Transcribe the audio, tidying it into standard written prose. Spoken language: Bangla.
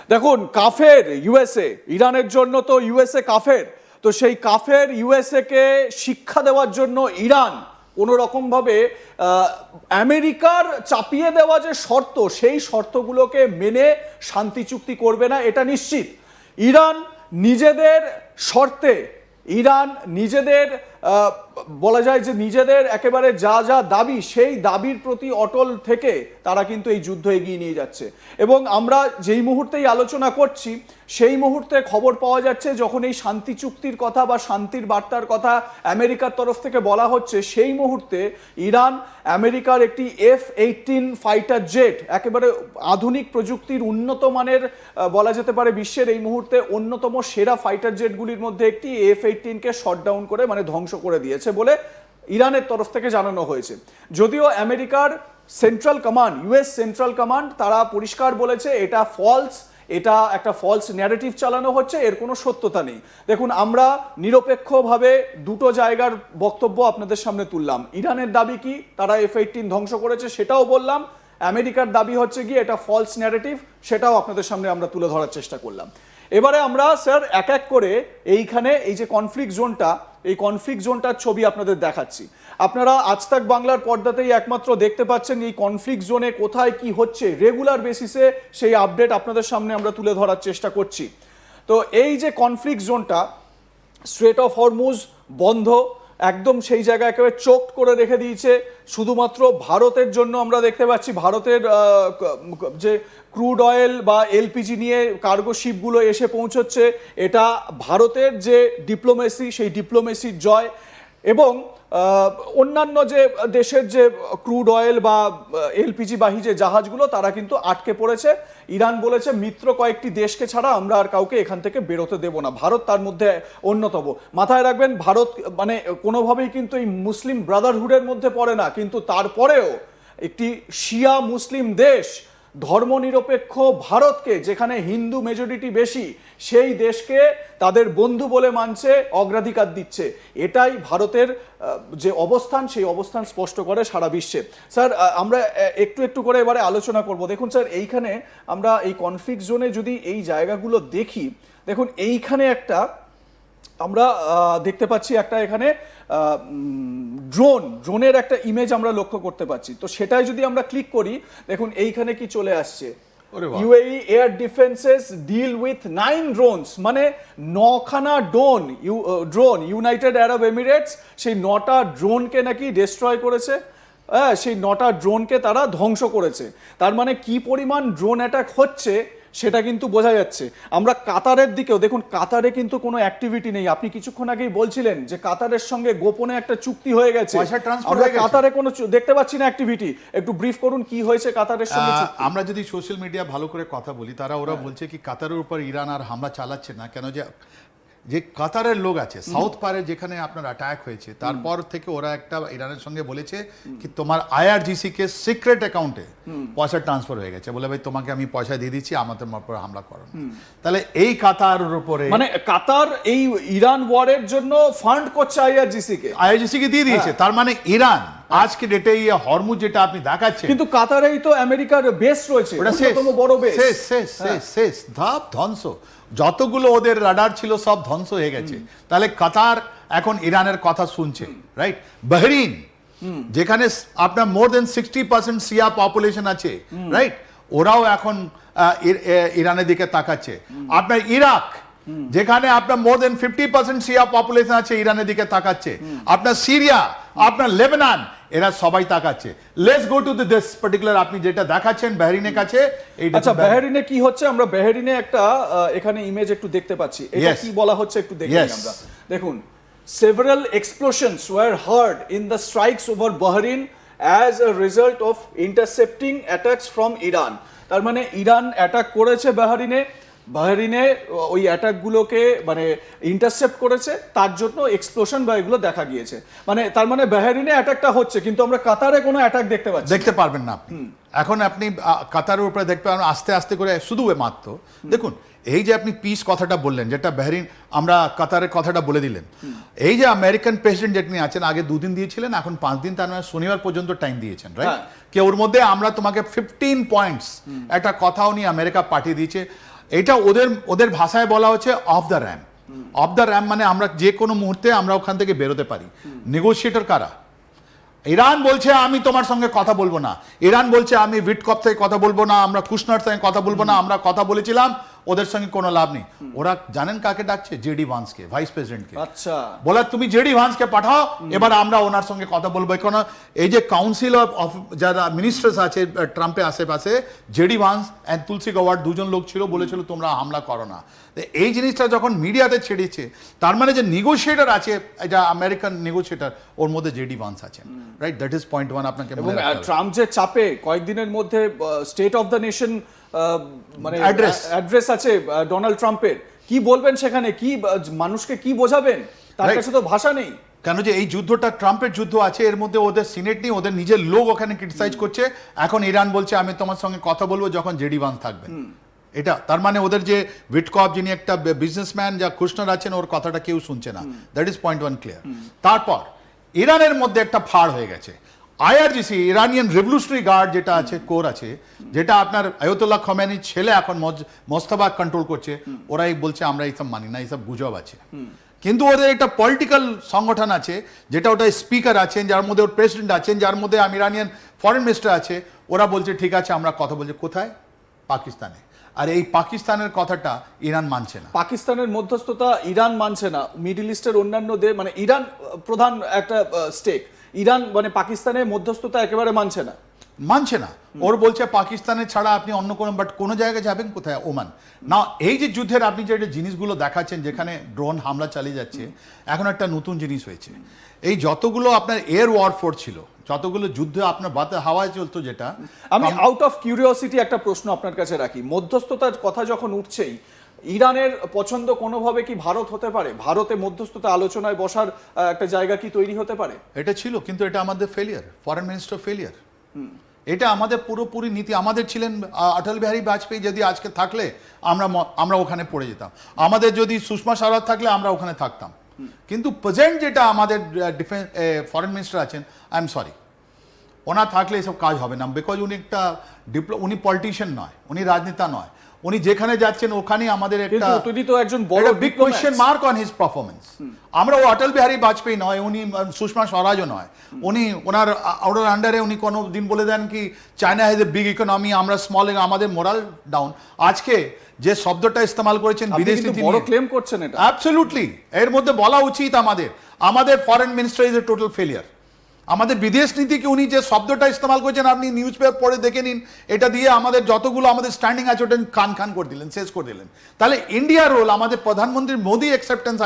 দেখুন, কাফের ইউএসএ, ইরানের জন্য তো ইউএসএ কাফের। তো সেই কাফের ইউএসএ কে শিক্ষা দেওয়ার জন্য ইরান কোনো রকমভাবে আমেরিকার চাপিয়ে দেওয়া যে শর্ত, সেই শর্তগুলোকে মেনে শান্তি চুক্তি করবে না, এটা নিশ্চিত। ইরান নিজেদের শর্তে, ইরান নিজেদের বলা যায় যে নিজেদের একেবারে যা যা দাবি, সেই দাবির প্রতি অটল থেকে তারা কিন্তু এই যুদ্ধ এগিয়ে নিয়ে যাচ্ছে। এবং আমরা যেই মুহূর্তেই আলোচনা করছি, সেই মুহূর্তে খবর পাওয়া যাচ্ছে যখন এই শান্তি চুক্তির কথা বা শান্তির বার্তার কথা আমেরিকার তরফ থেকে বলা হচ্ছে, সেই মুহূর্তে ইরান আমেরিকার একটি F-18 ফাইটার জেট, একেবারে আধুনিক প্রযুক্তির উন্নত মানের, বলা যেতে পারে বিশ্বের এই মুহূর্তে অন্যতম সেরা ফাইটার জেটগুলির মধ্যে একটি F-18 কে শটডাউন করে, মানে ধ্বংস করে দিয়েছে বলে ইরানের তরফ থেকে জানানো হয়েছে। যদিও আমেরিকার central command, US central command, তারা পরিষ্কার বলেছে এটা ফলস, এটা একটা ফলস ন্যারেটিভ চালানো হচ্ছে, এর কোনো সত্যতা নেই। দেখুন, আমরা নিরপেক্ষভাবে দুটো জায়গার বক্তব্য আপনাদের সামনে তুললাম। ইরানের দাবি কি, তারা F-18 ধ্বংস করেছে, সেটাও বললাম। আমেরিকার দাবি হচ্ছে কি এটা ফলস ন্যারেটিভ, সেটাও আপনাদের সামনে আমরা তুলে ধরার চেষ্টা করলাম। এবারে আমরা স্যার এক এক করে এইখানে এই যে কনফ্লিক্ট জোনটা, এই কনফ্লিক্ট জোনটার ছবি আপনাদের দেখাচ্ছি। আপনারা আজ তাক বাংলার পর্দাতেই একমাত্র দেখতে পাচ্ছেন এই কনফ্লিক্ট জোনে কোথায় কি হচ্ছে, রেগুলার বেসিসে সেই আপডেট আপনাদের সামনে আমরা তুলে ধরার চেষ্টা করছি। তো এই যে কনফ্লিক্ট জোনটা, স্ট্রেট অফ হরমুজ বন্ধ, একদম সেই জায়গায় একেবারে চোকড করে রেখে দিয়েছে। শুধুমাত্র ভারতের জন্য আমরা দেখতে পাচ্ছি ভারতের যে ক্রুড অয়েল বা এলপিজি নিয়ে কার্গো শিপগুলো এসে পৌঁছচ্ছে, এটা ভারতের যে ডিপ্লোমেসি, সেই ডিপ্লোমেসির জয়। এবং অন্যান্য যে দেশের যে ক্রুড অয়েল বা এলপিজি বাহী যে জাহাজগুলো, তারা কিন্তু আটকে পড়েছে। ইরান বলেছে মিত্র কয়েকটি দেশকে ছাড়া আমরা আর কাউকে এখান থেকে বেরোতে দেব না, ভারত তার মধ্যে অন্যতম। মাথায় রাখবেন, ভারত মানে কোনোভাবেই কিন্তু এই মুসলিম ব্রাদারহুডের মধ্যে পড়ে না, কিন্তু তারপরেও একটি শিয়া মুসলিম দেশ, ধর্মনিরপেক্ষ ভারতকে, যেখানে হিন্দু মেজরিটি বেশি, সেই দেশকে তাদের বন্ধু বলে মানছে, অগ্রাধিকার দিচ্ছে। এটাই ভারতের যে অবস্থান, সেই অবস্থান স্পষ্ট করে সারা বিশ্বে। স্যার, আমরা একটু একটু করে এবারে আলোচনা করব। দেখুন স্যার, এইখানে আমরা এই কনফ্লিক্ট জোনে যদি এই জায়গাগুলো দেখি, দেখুন এইখানে একটা আমরা দেখতে পাচ্ছি একটা এখানে ড্রোনের একটা ইমেজ আমরা লক্ষ্য করতে পাচ্ছি। তো সেটাই যদি আমরা ক্লিক করি, দেখুন এইখানে কি চলে আসছে, UAE air defences deal with 9 drones, মানে 9খানা ড্রোন ইউনাইটেড আরব এমিরেটস সেই 9টা ড্রোনকে নাকি ডিস্ট্রয় করেছে। হ্যাঁ, সেই 9টা ড্রোনকে তারা ধ্বংস করেছে। তার মানে কি পরিমাণ ড্রোন অ্যাটাক হচ্ছে সেটা কিন্তু বোঝা যাচ্ছে। আমরা কাতারের দিকেও দেখুন, কাতারে কিন্তু কোনো অ্যাক্টিভিটি নেই। আপনি কিছুক্ষণ আগেই বলছিলেন যে কাতারের সঙ্গে গোপনে একটা চুক্তি হয়ে গেছে, আমরা কাতারে কোনো দেখতে পাচ্ছি না অ্যাক্টিভিটি। একটু ব্রিফ করুন কি হয়েছে কাতারের সঙ্গে। আমরা যদি সোশ্যাল মিডিয়া ভালো করে কথা বলি, ওরা বলছে কি কাতারের উপর ইরান আর হামলা চালাচ্ছে না কেন, যে কাতারের লোক আছে সাউথ পারে যেখানে আপনার অ্যাটাক হয়েছে, তারপর থেকে ওরা একটা ইরানের সঙ্গে বলেছে কি তোমার IRGC কে সিক্রেট অ্যাকাউন্টে পয়সা ট্রান্সফার হয়ে গেছে, বলে ভাই তোমাকে আমি পয়সা দিয়ে দিচ্ছি, আমাদের উপর হামলা করো। তাহলে এই কাতারের উপরে, মানে কাতার এই ইরান ওয়ারের জন্য ফান্ড করছে IRGC কে দিয়ে দিয়েছে। তার মানে ইরান আজকে ডেটে হরমুজ যেটা আপনি দেখাচ্ছেন, কিন্তু কাতারেই তো আমেরিকার বেস রয়েছে, অন্যতম বড় বেস। শেষ ধাপ ধ্বংস, যতগুলো ওদের রাডার ছিল সব ধ্বংস হয়ে গেছে। তাহলে কাতার এখন ইরানের কথা শুনছে, রাইট? বাহরিন, যেখানে আপনার মোর দেন 60% শিয়া পপুলেশন আছে, রাইট, ওরাও এখন ইরানের দিকে তাকাচ্ছে। আপনার ইরাক, যেখানে আপনার মোর দেন 50% শিয়া পপুলেশন আছে, ইরানের দিকে তাকাচ্ছে। আপনার সিরিয়া, আপনার লেবানন, এরা সবাই তাকাচ্ছে। Let's go to this particular, আপনি যেটা দেখাচ্ছেন বাহরিনের কাছে। আচ্ছা, বাহরিনে কি হচ্ছে, আমরা বাহরিনে একটা এখানে ইমেজ একটু দেখতে পাচ্ছি। এটা কি বলা হচ্ছে একটু দেখি আমরা। দেখুন, several explosions were heard in the strikes over Bahrain as a result of intercepting attacks from Iran. তার মানে ইরান অ্যাটাক করেছে বাহরিনে ওই অ্যাটাকগুলোকে মানে ইন্টারসেপ্ট করেছে, তার জন্য এক্সপ্লোশন বা এগুলো দেখা গিয়েছে। মানে তার মানে বাহরিনে অ্যাটাকটা হচ্ছে, কিন্তু আমরা কাতারে কোনো অ্যাটাক দেখতে পারবেন না আপনি। এখন আপনি কাতারের উপরে দেখতে পারবেন আস্তে আস্তে করে, শুধু মাত্র দেখুন এই যে আপনি পিস কথাটা বললেন, যেটা বাহরিন, আমরা কাতারের কথাটা বলে দিলেন। এই যে আমেরিকান প্রেসিডেন্ট যিনি আছেন, আগে 2 দিন দিয়েছিলেন, এখন 5 দিন, তার মানে শনিবার পর্যন্ত টাইম দিয়েছেন, রাইট? কে ওর মধ্যে আমরা তোমাকে 15 পয়েন্টস একটা কথাও নিয়ে আমেরিকা পাঠিয়ে দিয়েছে। এটা ওদের ভাষায় বলা হচ্ছে of the RAM. Of the RAM মানে আমরা যে কোনো মুহূর্তে আমরা ওখান থেকে বেরোতে পারি। নেগোশিয়েটর কারা? ইরান বলছে আমি তোমার সঙ্গে কথা বলবো না, ইরান বলছে আমি উইটকফ থেকে কথা বলবো না, আমরা কুশনার সঙ্গে কথা বলবো না, আমরা কথা বলেছিলাম, ওদের সঙ্গে কোনো লাভ নেই। ওরা জানেন কাকে ডাকছে? জেডি ভান্সকে, ভাইস প্রেসিডেন্টকে। আচ্ছা, বলা তুমি জেডি ভান্সকে পাঠাও, এবার আমরা ওনার সঙ্গে কথা বলবো। কারণ এই যে কাউন্সিল অফ যারা মিনিস্টার্স আছে ট্রাম্পের আশেপাশে, জেডি ভান্স অ্যান্ড তুলসী গাওয়ার্ড দুজন লোক ছিল, বলেছিল তোমরা হামলা করো না। এই জিনিসটা যখন মিডিয়াতে ছেড়েছে, তার মানে যে নেগোশিয়েটর আছে, এটা আমেরিকান নেগোশিয়েটর, ওর মধ্যে জেডি ভান্স আছেন, right? That is point one. আপনাকে এবং ট্রাম্প যে চাপে কয়েকদিনের মধ্যে স্টেট অফ দ্য নেশন মানে অ্যাড্রেস আছে ডোনাল্ড ট্রাম্পের, কি বলবেন সেখানে? কি মানুষকে কি বোঝাবেন? তার কাছে তো ভাষা নেই। কেন যে এই যুদ্ধটা ট্রাম্পের যুদ্ধ আছে, এর মধ্যে ওদের সিনেট নেই, ওদের নিজের লোক ওখানে ক্রিটিসাইজ করছে। এখন ইরান বলছে আমি তোমার সঙ্গে কথা বলবো যখন জেডি ভান্স থাকবেন। এটা তার মানে ওদের যে উইটকফ, যিনি একটা বিজনেসম্যান, যা কুশনার আছেন, ওর কথাটা কেউ শুনছে না। That is point one clear. তারপর ইরানের মধ্যে একটা ফাড় হয়ে গেছে। আইআরজিসি, ইরানিয়ান রেভলিউশনারি গার্ড যেটা আছে, কোর আছে, যেটা আপনার আয়াতুল্লাহ খমেনির ছেলে এখন মোস্তফা কন্ট্রোল করছে, ওরাই বলছে আমরা এইসব মানি না, এইসব গুজব আছে। কিন্তু ওদের একটা পলিটিক্যাল সংগঠন আছে, যেটা ওটা স্পিকার আছেন, যার মধ্যে ওর প্রেসিডেন্ট আছেন, যার মধ্যে ইরানিয়ান ফরেন মিনিস্টার আছে। ওরা বলছে ঠিক আছে আমরা কথা বলছি। কোথায়? পাকিস্তানে। আর এই পাকিস্তানের কথাটা ইরান মানছে না। পাকিস্তানের মধ্যস্থতা ইরান মানছে না। মিডল ইস্টের অন্যান্য দেশ, মানে ইরান প্রধান একটা স্টেক, ইরান মানে পাকিস্তানের মধ্যস্থতা একেবারে মানছে না। ওর বলছে পাকিস্তানে ছাড়া আপনি অন্য কোনো, বাট কোনো জায়গায় যাবেন কোথায়? ওমান না। এই যে যুদ্ধের আপনি যে জিনিসগুলো দেখাচ্ছেন, যেখানে ড্রোন হামলা চালিয়ে যাচ্ছে, এখন একটা নতুন জিনিস হয়েছে। এই যতগুলো আপনার এয়ার ওয়ারফোর্স ছিল, যতগুলো যুদ্ধ আপনার হাওয়ায় চলতো, যেটা আমি আউট অফ কিউরিওসিটি একটা প্রশ্ন আপনার কাছে রাখি। মধ্যস্থতার কথা যখন উঠছেই, ইরানের পছন্দ কোনোভাবে কি ভারত হতে পারে? ভারতে মধ্যস্থতা আলোচনায় বসার একটা জায়গা কি তৈরি হতে পারে? এটা ছিল, কিন্তু এটা আমাদের ফেলিয়ার, ফরেন মিনিস্টার ফেলিয়ার। এটা আমাদের পুরোপুরি নীতি। আমাদের ছিলেন অটল বিহারী বাজপেয়ী, যদি আজকে থাকলে আমরা ওখানে পড়ে যেতাম। আমাদের যদি সুষমা স্বরাজ থাকলে আমরা ওখানে থাকতাম। কিন্তু প্রেজেন্ট যেটা আমাদের ডিফেন্স ফরেন মিনিস্টার আছেন, আই এম সরি, ওনার থাকলে এসব কাজ হবে না। বিকজ উনি একটা উনি পলিটিশিয়ান নয়, উনি রাজনেতা নয়। উনি যেখানে যাচ্ছেন ওখানেই আমাদের একটা তিনি তো একজন বড় big question mark on his performance. আমরা ও অটল বিহারী বাজপেয়ী নয়, উনি সুষমা স্বরাজও নয়। উনি ওনার আন্ডারে উনি কোনো দিন বলে দেন কি China has a big economy, আমরা স্মল, আমাদের মোরাল ডাউন। আজকে যে শব্দটা ইস্তেমাল করেছেন বিদেশ নীতি, বড় ক্লেম করছেন এটা। অ্যাবসলিউটলি এর মধ্যে বলা উচিত আমাদের foreign minister is a total failure. আমাদের বিদেশ নীতিকে উনি যে শব্দটা ইস্তেমাল করেছেন, আপনি নিউজ পেপার পড়ে দেখে নিন, এটা দিয়ে আমাদের যতগুলো আমাদের স্ট্যান্ডিং আছে ওটা খান করে দিলেন, শেষ করে দিলেন। তাহলে ইন্ডিয়ার রোল, আমাদের প্রধানমন্ত্রী মোদি অ্যাকসেপ্টেন্স